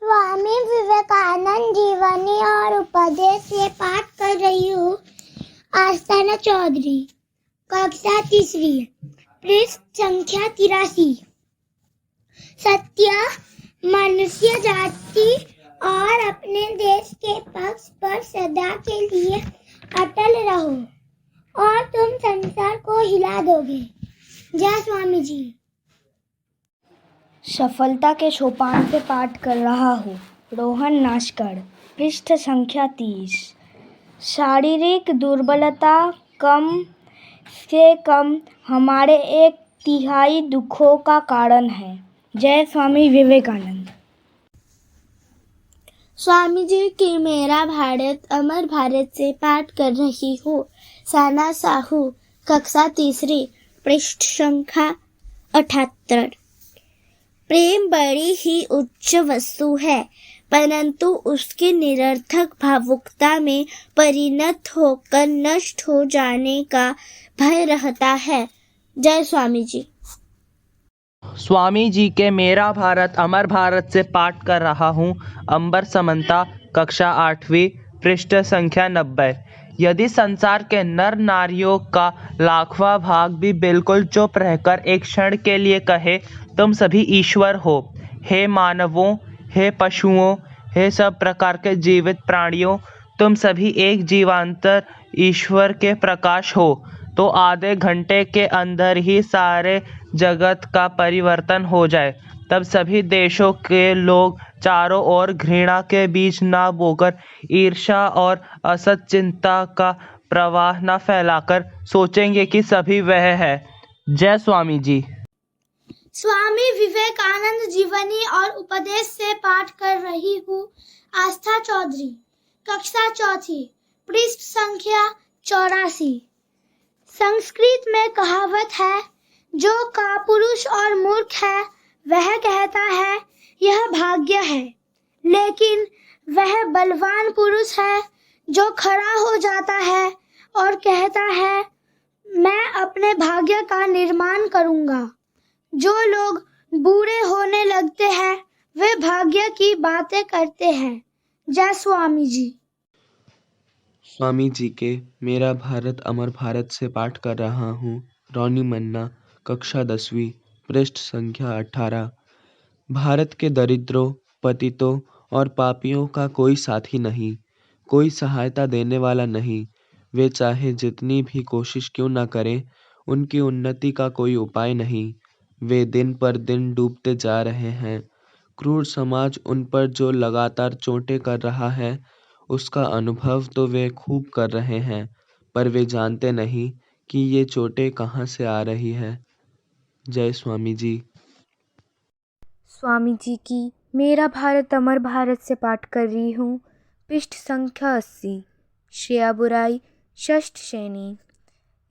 स्वामी विवेकानंद जीवनी और उपदेश से पाठ कर रही हूँ। आस्थाना चौधरी, कक्षा तीसरी, पृष्ठ संख्या 83। सत्य, मनुष्य जाति और अपने देश के पक्ष पर सदा के लिए अटल रहो और तुम संसार को हिला दोगे। जय स्वामी जी। सफलता के सोपान से पाठ कर रहा हूँ। रोहन नाशकर, पृष्ठ संख्या 30। शारीरिक दुर्बलता कम से कम हमारे 1/3 दुखों का कारण है। जय स्वामी विवेकानंद। स्वामी जी की मेरा भारत अमर भारत से पाठ कर रही हूँ। साना साहू, कक्षा तीसरी, पृष्ठ संख्या 78। प्रेम बड़ी ही उच्च वस्तु है, परंतु उसकी निरर्थक भावुकता में परिणत होकर नष्ट हो जाने का भय रहता है। जय स्वामी जी। स्वामी जी के मेरा भारत अमर भारत से पाठ कर रहा हूँ। अंबर समंता, कक्षा 8वीं, पृष्ठ संख्या 90। यदि संसार के नर नारियों का लाखवां भाग भी बिल्कुल चुप रहकर एक क्षण के लिए कहे तुम सभी ईश्वर हो, हे मानवों, हे पशुओं, हे सब प्रकार के जीवित प्राणियों, तुम सभी एक जीवांतर ईश्वर के प्रकाश हो, तो आधे घंटे के अंदर ही सारे जगत का परिवर्तन हो जाए। तब सभी देशों के लोग चारों ओर घृणा के बीज ना बोकर ईर्ष्या और असत चिंता का प्रवाह न फैलाकर सोचेंगे कि सभी वह है। जय स्वामी जी। स्वामी विवेकानंद जीवनी और उपदेश से पाठ कर रही हूँ। आस्था चौधरी, कक्षा चौथी, पृष्ठ संख्या 84। संस्कृत में कहावत है, जो कापुरुष और मूर्ख है वह कहता है यह भाग्य है, लेकिन वह बलवान पुरुष है जो खड़ा हो जाता है और कहता है मैं अपने भाग्य का निर्माण करूंगा। जो लोग बूढ़े होने लगते हैं वे भाग्य की बातें करते हैं। जय स्वामी जी। स्वामी जी के मेरा भारत अमर भारत से पाठ कर रहा हूँ। रोनी मन्ना, कक्षा 10वीं, पृष्ठ संख्या 18। भारत के दरिद्रों, पतितों और पापियों का कोई साथी नहीं, कोई सहायता देने वाला नहीं। वे चाहे जितनी भी कोशिश क्यों न करें, उनकी उन्नति का कोई उपाय नहीं। वे दिन पर दिन डूबते जा रहे हैं। क्रूर समाज उन पर जो लगातार चोटें कर रहा है, उसका अनुभव तो वे खूब कर रहे हैं, पर वे जानते नहीं कि ये चोटें कहाँ से आ रही है। जय स्वामी जी। स्वामी जी की मेरा भारत अमर भारत से पाठ कर रही हूँ। पृष्ठ संख्या 80। श्रेया बुराई, षष्ठ श्रेणी।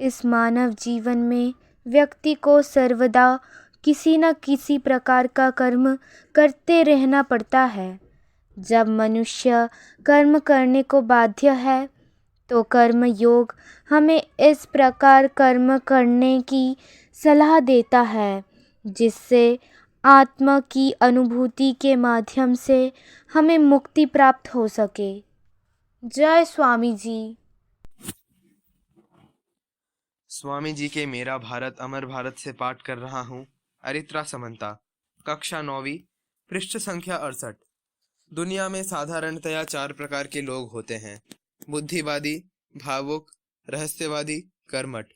इस मानव जीवन में व्यक्ति को सर्वदा किसी न किसी प्रकार का कर्म करते रहना पड़ता है। जब मनुष्य कर्म करने को बाध्य है तो कर्म योग हमें इस प्रकार कर्म करने की सलाह देता है जिससे आत्मा की अनुभूति के माध्यम से हमें मुक्ति प्राप्त हो सके। जय स्वामी जी। स्वामी जी के मेरा भारत अमर भारत से पाठ कर रहा हूँ। अरित्रा समंता, कक्षा 9वीं, पृष्ठ संख्या 68। दुनिया में साधारणतया 4 प्रकार के लोग होते हैं, बुद्धिवादी, भावुक, रहस्यवादी, कर्मठ।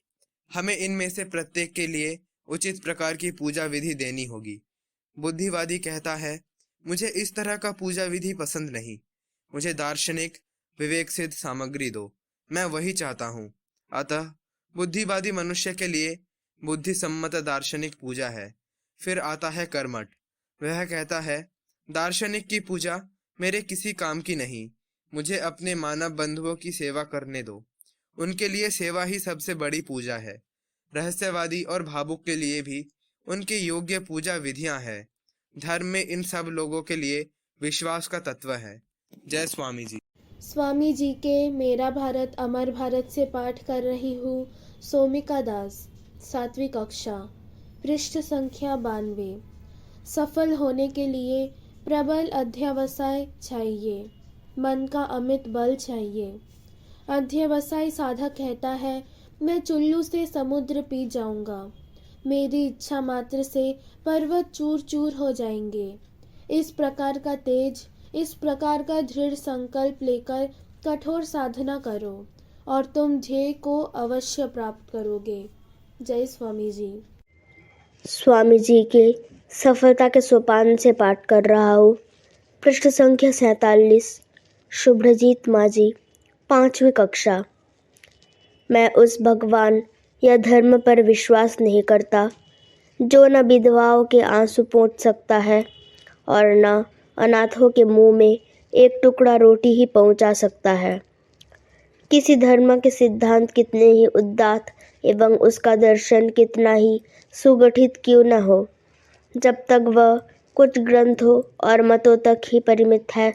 हमें इनमें से प्रत्येक के लिए उचित प्रकार की पूजा विधि देनी होगी। बुद्धिवादी कहता है मुझे इस तरह का पूजा विधि पसंद नहीं, मुझे दार्शनिक विवेक सिद्ध सामग्री दो, मैं वही चाहता हूँ। अतः बुद्धिवादी मनुष्य के लिए बुद्धि सम्मत दार्शनिक पूजा है। फिर आता है कर्मठ। वह कहता है दार्शनिक की पूजा मेरे किसी काम की नहीं, मुझे अपने मानव बंधुओं की सेवा करने दो, उनके लिए सेवा ही सबसे बड़ी पूजा है। रहस्यवादी और भावुक के लिए भी उनके योग्य पूजा विधियां हैं। धर्म में इन सब लोगों के लिए विश्वास का तत्व है। जय स्वामी जी। स्वामी जी के मेरा भारत अमर भारत से पाठ कर रही हूँ। सोमिका दास, 7वीं कक्षा, पृष्ठ संख्या 92। सफल होने के लिए प्रबल अध्यवसाय चाहिए, मन का अमित बल चाहिए। अध्यवसायी साधक कहता है, मैं चुल्लू से समुद्र पी जाऊंगा, मेरी इच्छा मात्र से पर्वत चूर चूर हो जाएंगे। इस प्रकार का तेज, इस प्रकार का दृढ़ संकल्प लेकर कठोर साधना करो और तुम ध्येय को अवश्य प्राप्त करोगे। जय स्वामी जी। स्वामी जी के सफलता के सोपान से पाठ कर रहा हूँ। पृष्ठ संख्या 47। शुभ्रजीत माजी, 5वीं कक्षा। मैं उस भगवान या धर्म पर विश्वास नहीं करता जो न विधवाओं के आंसू पोंछ सकता है और न अनाथों के मुंह में एक टुकड़ा रोटी ही पहुंचा सकता है। किसी धर्म के सिद्धांत कितने ही उदात्त एवं उसका दर्शन कितना ही सुगठित क्यों न हो, जब तक वह कुछ ग्रंथों और मतों तक ही परिमित है,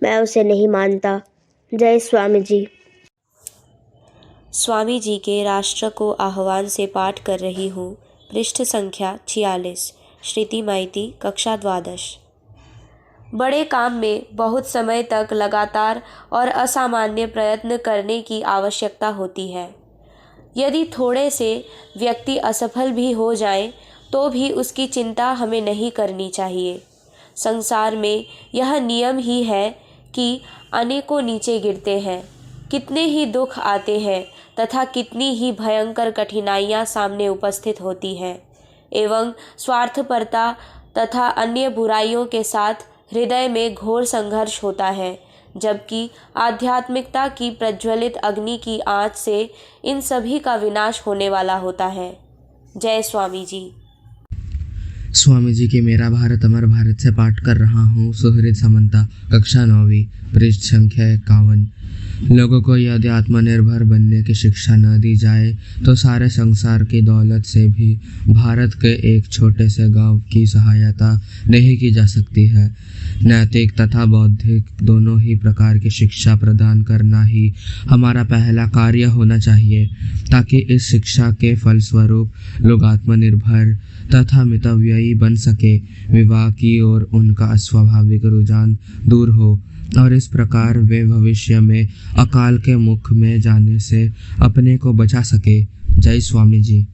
मैं उसे नहीं मानता। जय स्वामी जी। स्वामी जी के राष्ट्र को आह्वान से पाठ कर रही हूँ। पृष्ठ संख्या 46। श्रुति माइती, कक्षा 12। बड़े काम में बहुत समय तक लगातार और असामान्य प्रयत्न करने की आवश्यकता होती है। यदि थोड़े से व्यक्ति असफल भी हो जाएं, तो भी उसकी चिंता हमें नहीं करनी चाहिए। संसार में यह नियम ही है कि अनेकों नीचे गिरते हैं, कितने ही दुख आते हैं तथा कितनी ही भयंकर कठिनाइयाँ सामने उपस्थित होती हैं एवं स्वार्थपरता तथा अन्य बुराइयों के साथ हृदय में घोर संघर्ष होता है, जबकि आध्यात्मिकता की प्रज्वलित अग्नि की आँच से इन सभी का विनाश होने वाला होता है। जय स्वामी जी। स्वामी जी के मेरा भारत अमर भारत से पाठ कर रहा हूँ। सुहृद समंता, कक्षा 9वीं, पृष्ठ संख्या 51। लोगों को यदि आत्मनिर्भर बनने की शिक्षा न दी जाए तो सारे संसार की दौलत से भी भारत के एक छोटे से गांव की सहायता नहीं की जा सकती है। नैतिक तथा बौद्धिक दोनों ही प्रकार की शिक्षा प्रदान करना ही हमारा पहला कार्य होना चाहिए, ताकि इस शिक्षा के फलस्वरूप लोग आत्मनिर्भर तथा मितव्ययी बन सके, विवाह की ओर उनका अस्वाभाविक रुझान दूर हो और इस प्रकार वे भविष्य में अकाल के मुख में जाने से अपने को बचा सके। जय स्वामी जी।